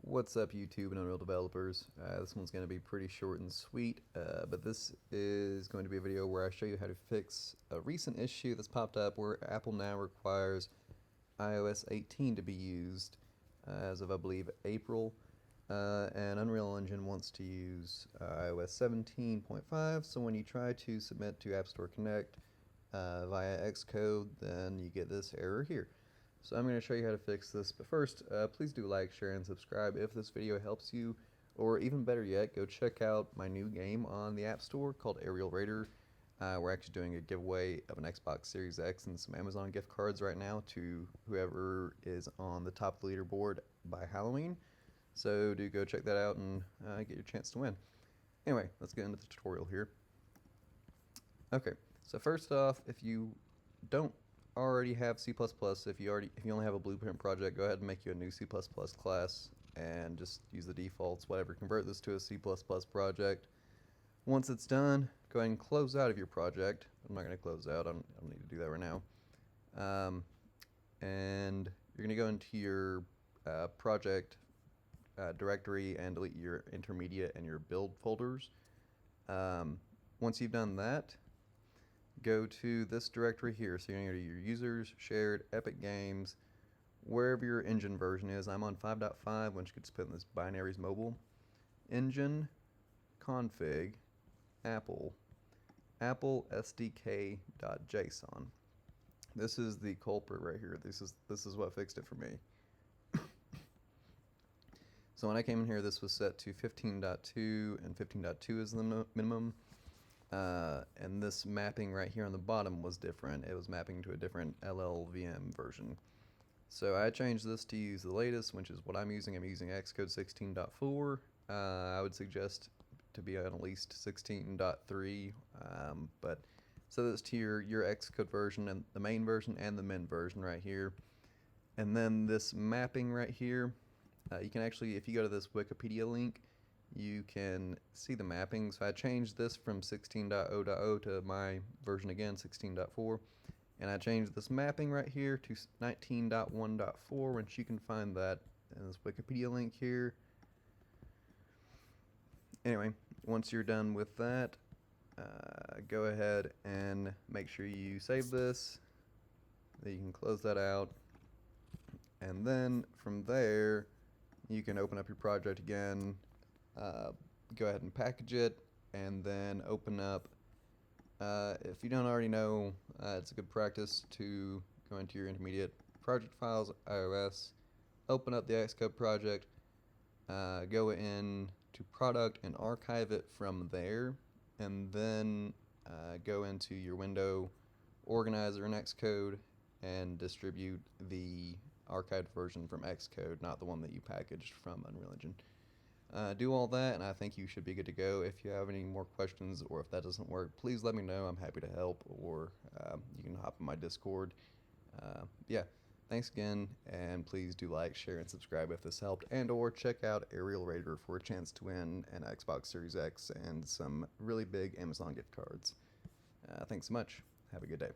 What's up, YouTube and Unreal developers? This one's going to be pretty short and sweet, but this is going to be a video where I show you how to fix a recent issue that's popped up where Apple now requires iOS 18 to be used as of, I believe, April, and Unreal Engine wants to use iOS 17.5, so when you try to submit to App Store Connect via Xcode, then you get this error here. So I'm going to show you how to fix this, but first, please do like, share, and subscribe if this video helps you, or even better yet, go check out my new game on the App Store called Aerial Raider. We're actually doing a giveaway of an Xbox Series X and some Amazon gift cards right now to whoever is on the top of the leaderboard by Halloween. So do go check that out and get your chance to win. Anyway, let's get into the tutorial here. Okay, so first off, if you don't already have C++, if you only have a blueprint project, go ahead and make you a new C++ class and just use the defaults, whatever. Convert this to a C++ project. Once it's done, go ahead and close out of your project. I'm not going to close out, I don't need to do that right now. And you're going to go into your project directory and delete your intermediate and your build folders. Once you've done that, go to this directory here. So you're going to go to your users, shared, Epic Games, wherever your engine version is. I'm on 5.5, which gets put in this binaries mobile. Engine, config, Apple, Apple SDK.json. This is the culprit right here. This is what fixed it for me. So when I came in here, this was set to 15.2, and 15.2 is the minimum. And this mapping right here on the bottom was different. It was mapping to a different LLVM version. So I changed this to use the latest, which is what I'm using. I'm using Xcode 16.4. I would suggest to be on at least 16.3. But so that's to your Xcode version and the main version and the min version right here. And then this mapping right here, you can actually, if you go to this Wikipedia link, you can see the mapping. So I changed this from 16.0.0 to my version again, 16.4. And I changed this mapping right here to 19.1.4, which you can find that in this Wikipedia link here. Anyway, once you're done with that, go ahead and make sure you save this. Then you can close that out. And then from there, you can open up your project again. Go ahead and package it, and then open up, if you don't already know, it's a good practice to go into your intermediate project files, iOS, open up the Xcode project, go in to product and archive it from there, and then go into your window organizer in Xcode and distribute the archived version from Xcode, not the one that you packaged from Unreal Engine. Do all that, and I think you should be good to go. If you have any more questions or if that doesn't work, please let me know. I'm happy to help, or you can hop in my Discord. Yeah, thanks again, and please do like, share, and subscribe if this helped, and or check out Aerial Raider for a chance to win an Xbox Series X and some really big Amazon gift cards. Thanks so much. Have a good day.